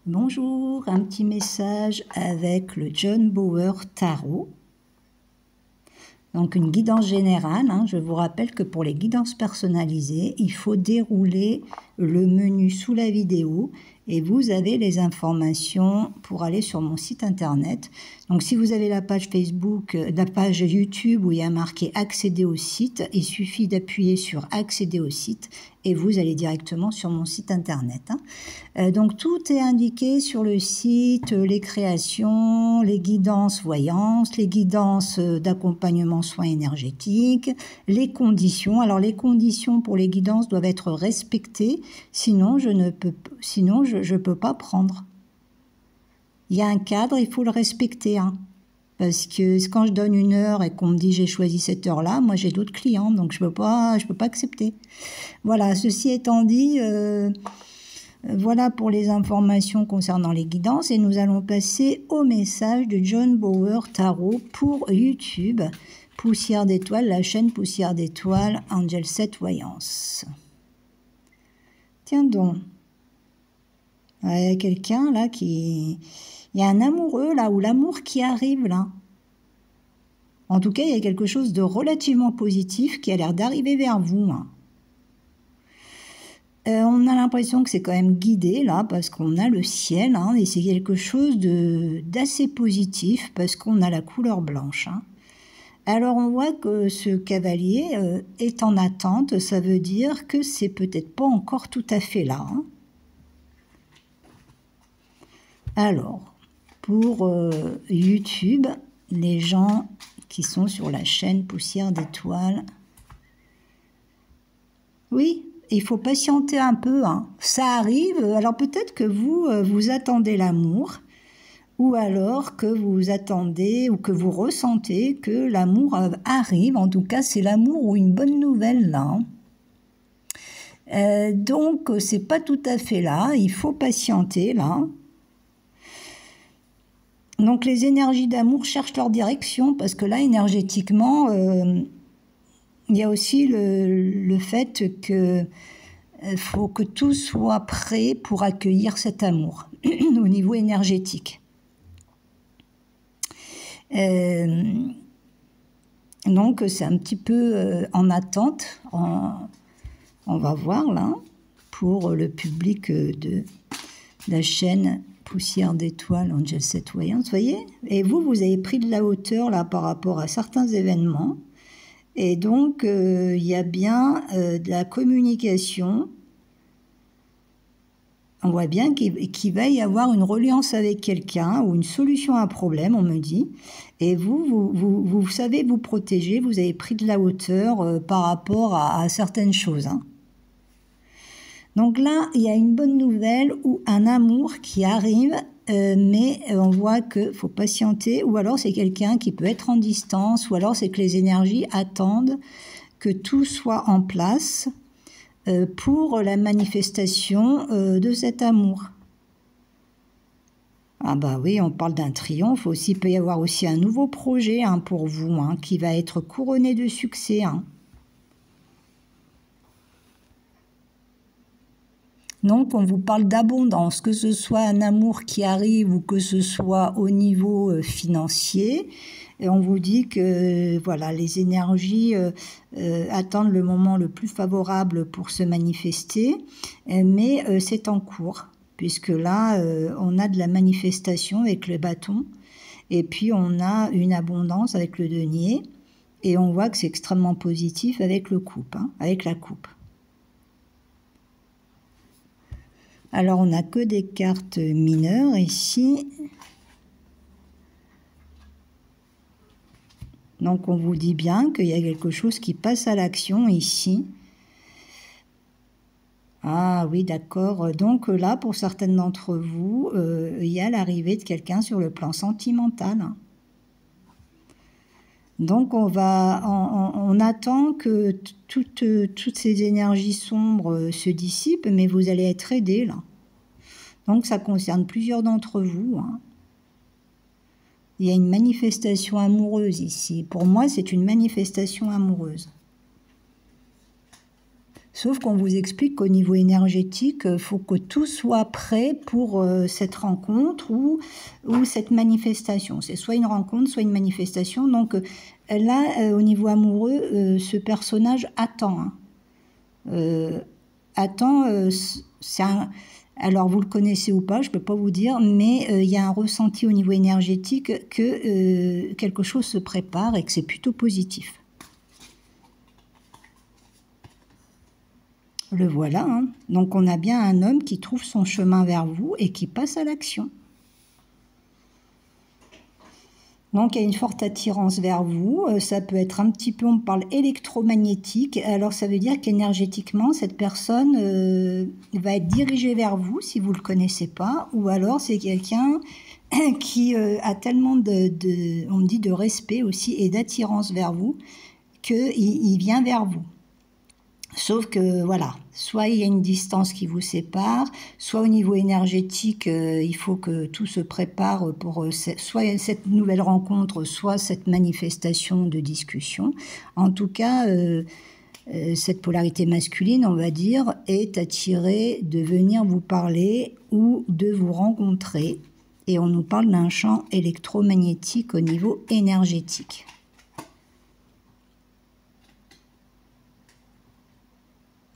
Bonjour, un petit message avec le John Bower Tarot. Donc une guidance générale, je vous rappelle que pour les guidances personnalisées, il faut dérouler le menu sous la vidéo et vous avez les informations pour aller sur mon site internet. Donc si vous avez la page Facebook, la page YouTube où il y a marqué accéder au site, il suffit d'appuyer sur accéder au site et vous allez directement sur mon site internet. Donc tout est indiqué sur le site, les créations, les guidances voyances, les guidances d'accompagnement soins énergétiques, les conditions. Alors les conditions pour les guidances doivent être respectées, sinon je ne peux pas prendre. Il y a un cadre, il faut le respecter. Parce que quand je donne une heure et qu'on me dit j'ai choisi cette heure-là, moi j'ai d'autres clients, donc je peux pas accepter. Voilà, ceci étant dit, voilà pour les informations concernant les guidances et nous allons passer au message de John Bower Tarot pour YouTube, Poussière d'étoiles, la chaîne Poussière d'étoiles, Angel 7 Voyance. Tiens donc, il y a quelqu'un là qui... Il y a un amoureux là, ou l'amour qui arrive là. En tout cas, il y a quelque chose de relativement positif qui a l'air d'arriver vers vous. On a l'impression que c'est quand même guidé là, parce qu'on a le ciel, et c'est quelque chose d'assez positif, parce qu'on a la couleur blanche. Alors on voit que ce cavalier est en attente, ça veut dire que c'est peut-être pas encore tout à fait là. Alors, pour YouTube, les gens qui sont sur la chaîne Poussière d'étoiles, oui, il faut patienter un peu, ça arrive. Alors peut-être que vous attendez l'amour, ou alors que vous attendez ou que vous ressentez que l'amour arrive. En tout cas, c'est l'amour ou une bonne nouvelle là. Donc c'est pas tout à fait là, il faut patienter là. Donc les énergies d'amour cherchent leur direction, parce que là énergétiquement il y a aussi le fait que faut que tout soit prêt pour accueillir cet amour au niveau énergétique. Donc c'est un petit peu en attente. On va voir là pour le public de la chaîne Poussière d'étoiles, Angel 7 Voyance, voyez. Et vous avez pris de la hauteur là par rapport à certains événements. Et donc, il y a bien de la communication. On voit bien qu'il va y avoir une reliance avec quelqu'un ou une solution à un problème, on me dit. Et vous savez vous protéger, vous avez pris de la hauteur par rapport à certaines choses. Donc là, il y a une bonne nouvelle ou un amour qui arrive, mais on voit qu'il faut patienter, ou alors c'est quelqu'un qui peut être en distance, ou alors c'est que les énergies attendent que tout soit en place pour la manifestation de cet amour. Ah bah oui, on parle d'un triomphe aussi. Il peut y avoir aussi un nouveau projet pour vous, qui va être couronné de succès. Donc, on vous parle d'abondance, que ce soit un amour qui arrive ou que ce soit au niveau financier. Et on vous dit que voilà, les énergies attendent le moment le plus favorable pour se manifester, mais c'est en cours, puisque là, on a de la manifestation avec le bâton, et puis on a une abondance avec le denier, et on voit que c'est extrêmement positif avec le coupe, avec la coupe. Alors, on n'a que des cartes mineures ici. Donc, on vous dit bien qu'il y a quelque chose qui passe à l'action ici. Ah oui, d'accord. Donc là, pour certaines d'entre vous, il y a l'arrivée de quelqu'un sur le plan sentimental. Donc, on attend que toutes ces énergies sombres se dissipent, mais vous allez être aidés, là. Donc, ça concerne plusieurs d'entre vous. Il y a une manifestation amoureuse ici. Pour moi, c'est une manifestation amoureuse. Sauf qu'on vous explique qu'au niveau énergétique, il faut que tout soit prêt pour cette rencontre ou cette manifestation. C'est soit une rencontre, soit une manifestation. Donc là, au niveau amoureux, ce personnage attend. Hein. Attend, alors vous le connaissez ou pas, je ne peux pas vous dire, mais il y a un ressenti au niveau énergétique que quelque chose se prépare et que c'est plutôt positif. Le voilà, hein. Donc on a bien un homme qui trouve son chemin vers vous et qui passe à l'action. Donc il y a une forte attirance vers vous, ça peut être un petit peu, on parle électromagnétique, alors ça veut dire qu'énergétiquement cette personne va être dirigée vers vous si vous ne le connaissez pas, ou alors c'est quelqu'un qui a tellement on me dit de respect aussi et d'attirance vers vous qu'il vient vers vous. Sauf que, voilà, soit il y a une distance qui vous sépare, soit au niveau énergétique, il faut que tout se prépare pour soit cette nouvelle rencontre, soit cette manifestation de discussion. En tout cas, cette polarité masculine, on va dire, est attirée de venir vous parler ou de vous rencontrer. Et on nous parle d'un champ électromagnétique au niveau énergétique.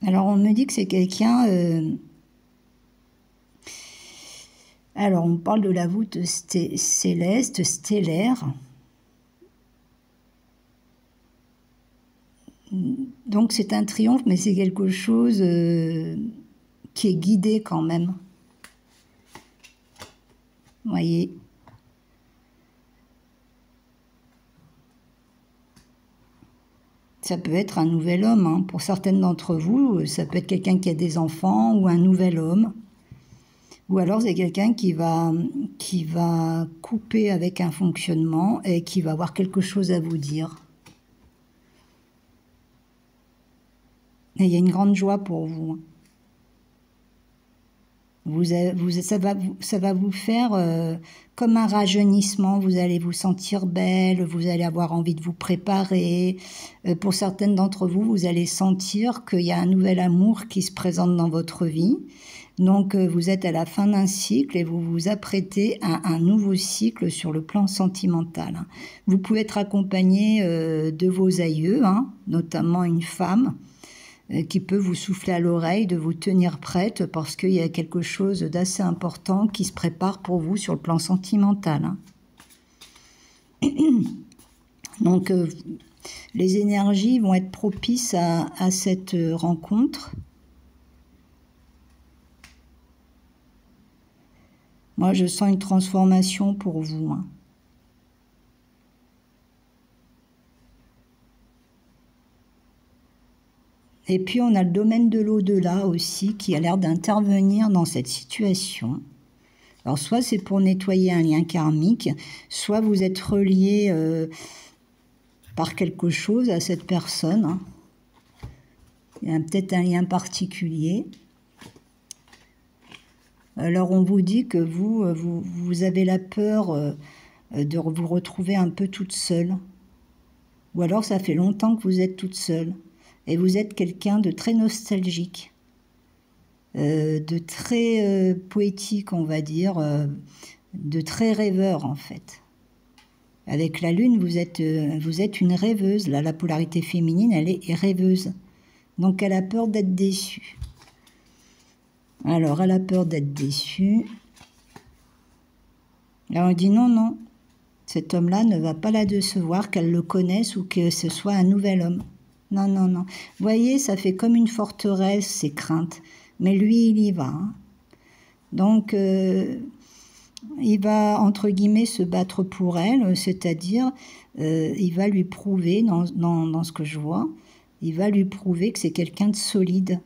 Alors, on me dit que c'est quelqu'un... Alors, on parle de la voûte céleste, stellaire. Donc, c'est un triomphe, mais c'est quelque chose qui est guidé quand même. Vous voyez ? Ça peut être un nouvel homme, hein. Pour certaines d'entre vous, ça peut être quelqu'un qui a des enfants ou un nouvel homme. Ou alors c'est quelqu'un qui va couper avec un fonctionnement et qui va avoir quelque chose à vous dire. Et il y a une grande joie pour vous. Ça va vous faire comme un rajeunissement, vous allez vous sentir belle, vous allez avoir envie de vous préparer. Pour certaines d'entre vous, vous allez sentir qu'il y a un nouvel amour qui se présente dans votre vie. Donc vous êtes à la fin d'un cycle et vous vous apprêtez à un nouveau cycle sur le plan sentimental. Vous pouvez être accompagné de vos aïeux, hein, notamment une femme, qui peut vous souffler à l'oreille, de vous tenir prête parce qu'il y a quelque chose d'assez important qui se prépare pour vous sur le plan sentimental. Hein. Donc, les énergies vont être propices à cette rencontre. Moi, je sens une transformation pour vous. Hein. Et puis, on a le domaine de l'au-delà aussi qui a l'air d'intervenir dans cette situation. Alors, soit c'est pour nettoyer un lien karmique, soit vous êtes relié par quelque chose à cette personne. Hein. Il y a peut-être un lien particulier. Alors, on vous dit que vous avez la peur de vous retrouver un peu toute seule. Ou alors, ça fait longtemps que vous êtes toute seule. Et vous êtes quelqu'un de très nostalgique, de très poétique, on va dire, de très rêveur, en fait. Avec la Lune, vous êtes une rêveuse. Là, la polarité féminine, elle est rêveuse. Donc, elle a peur d'être déçue. Alors, elle a peur d'être déçue. Alors, on dit non, cet homme-là ne va pas la décevoir, qu'elle le connaisse ou que ce soit un nouvel homme. Non. Vous voyez, ça fait comme une forteresse, ces craintes. Mais lui, il y va. Hein. Donc, il va, entre guillemets, se battre pour elle, c'est-à-dire, il va lui prouver, dans ce que je vois, il va lui prouver que c'est quelqu'un de solide.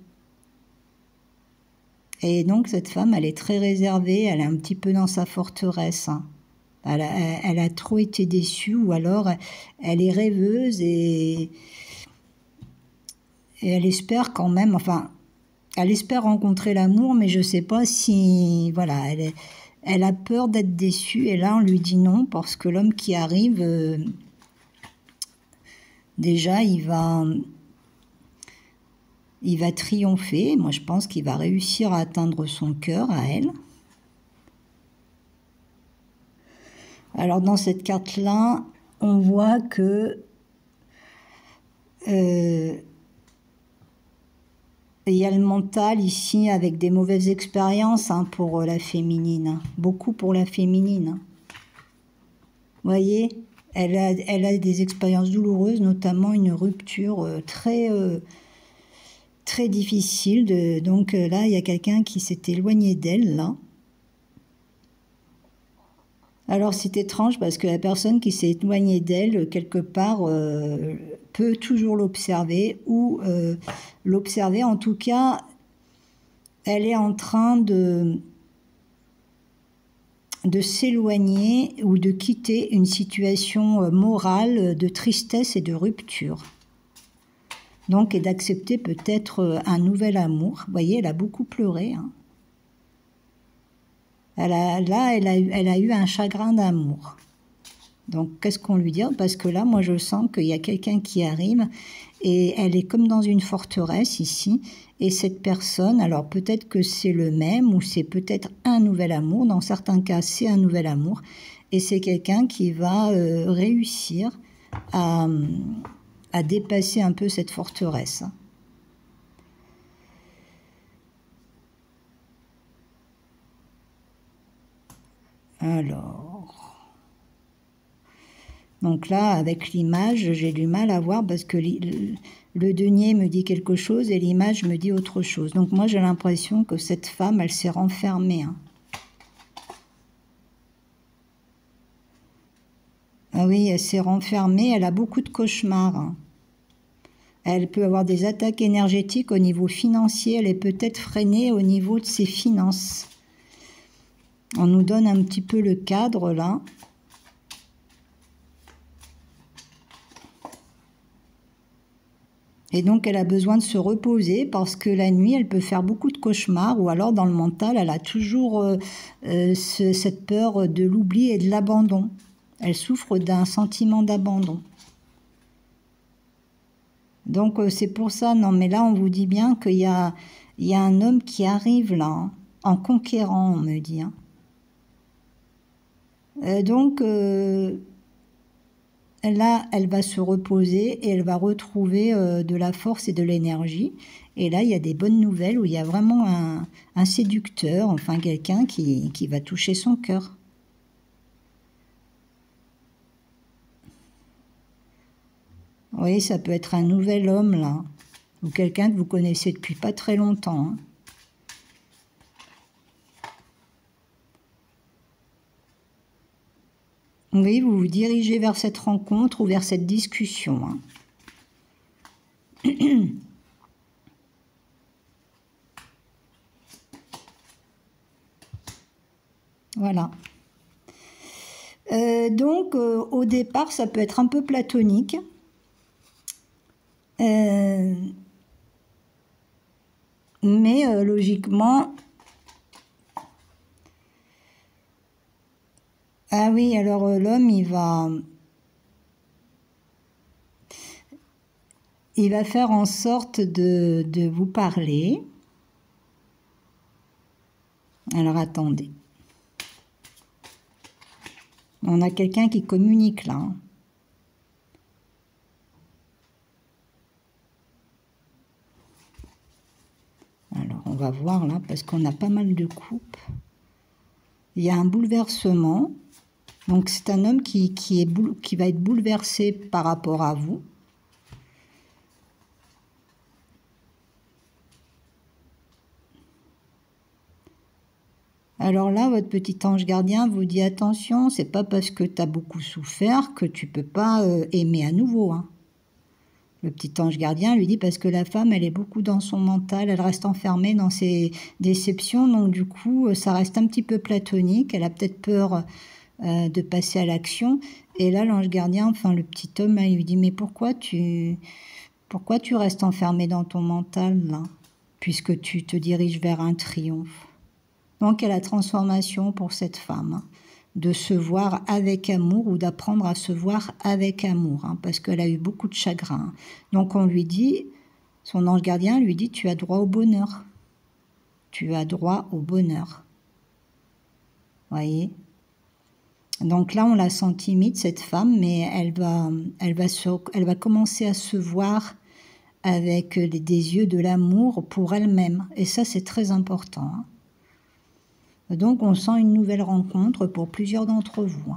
Et donc, cette femme, elle est très réservée, elle est un petit peu dans sa forteresse. Hein. Elle a trop été déçue, ou alors, elle est rêveuse et elle espère quand même, enfin, elle espère rencontrer l'amour, mais je ne sais pas si, voilà, elle a peur d'être déçue, et là on lui dit non, parce que l'homme qui arrive, déjà il va il va triompher. Moi, je pense qu'il va réussir à atteindre son cœur, à elle. Alors, dans cette carte-là, on voit que il y a le mental ici avec des mauvaises expériences pour la féminine. Beaucoup pour la féminine. Vous voyez, elle a des expériences douloureuses, notamment une rupture très difficile. Donc là, il y a quelqu'un qui s'est éloigné d'elle, là. Alors c'est étrange parce que la personne qui s'est éloignée d'elle, quelque part, peut toujours l'observer ou l'observer. En tout cas, elle est en train de s'éloigner ou de quitter une situation morale de tristesse et de rupture. Donc, et d'accepter peut-être un nouvel amour. Vous voyez, elle a beaucoup pleuré. Hein. Elle a eu un chagrin d'amour. Donc, qu'est-ce qu'on lui dit? Parce que là, moi, je sens qu'il y a quelqu'un qui arrive et elle est comme dans une forteresse ici. Et cette personne, alors peut-être que c'est le même ou c'est peut-être un nouvel amour. Dans certains cas, c'est un nouvel amour. Et c'est quelqu'un qui va réussir à dépasser un peu cette forteresse. Alors, donc là, avec l'image, j'ai du mal à voir parce que le denier me dit quelque chose et l'image me dit autre chose. Donc moi, j'ai l'impression que cette femme, elle s'est renfermée. Hein. Ah oui, elle s'est renfermée, elle a beaucoup de cauchemars. Hein. Elle peut avoir des attaques énergétiques au niveau financier, elle est peut-être freinée au niveau de ses finances. On nous donne un petit peu le cadre là. Et donc elle a besoin de se reposer parce que la nuit elle peut faire beaucoup de cauchemars ou alors dans le mental elle a toujours cette peur de l'oubli et de l'abandon. Elle souffre d'un sentiment d'abandon. Donc c'est pour ça, non mais là on vous dit bien qu'il y a un homme qui arrive là, hein, en conquérant on me dit. Hein. Donc là, elle va se reposer et elle va retrouver de la force et de l'énergie. Et là, il y a des bonnes nouvelles où il y a vraiment un séducteur, enfin quelqu'un qui va toucher son cœur. Oui, ça peut être un nouvel homme là, ou quelqu'un que vous connaissez depuis pas très longtemps. Hein. Oui, vous vous dirigez vers cette rencontre ou vers cette discussion. Hein. Voilà. Donc, au départ, ça peut être un peu platonique. Mais logiquement... Ah oui, alors l'homme, il va faire en sorte de vous parler. Alors attendez. On a quelqu'un qui communique là. Hein. Alors on va voir là, parce qu'on a pas mal de coupes. Il y a un bouleversement. Donc c'est un homme qui va être bouleversé par rapport à vous. Alors là, votre petit ange gardien vous dit attention, c'est pas parce que tu as beaucoup souffert que tu peux pas aimer à nouveau. Hein. Le petit ange gardien lui dit parce que la femme, elle est beaucoup dans son mental, elle reste enfermée dans ses déceptions, donc du coup, ça reste un petit peu platonique, elle a peut-être peur de passer à l'action. Et là, l'ange gardien, enfin le petit homme, il lui dit mais pourquoi tu restes enfermé dans ton mental là, puisque tu te diriges vers un triomphe. Donc, il y a la transformation pour cette femme, hein, de se voir avec amour ou d'apprendre à se voir avec amour, hein, parce qu'elle a eu beaucoup de chagrin. Donc, on lui dit, Son ange gardien lui dit, tu as droit au bonheur. Tu as droit au bonheur. Voyez? Donc là, on la sent timide, cette femme, mais elle va commencer à se voir avec des yeux de l'amour pour elle-même. Et ça, c'est très important. Donc, on sent une nouvelle rencontre pour plusieurs d'entre vous.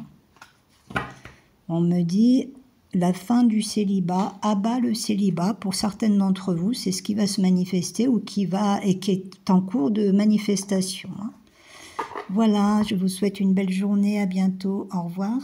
On me dit, la fin du célibat abat le célibat. Pour certaines d'entre vous, c'est ce qui va se manifester ou qui est en cours de manifestation. Voilà, je vous souhaite une belle journée. À bientôt. Au revoir.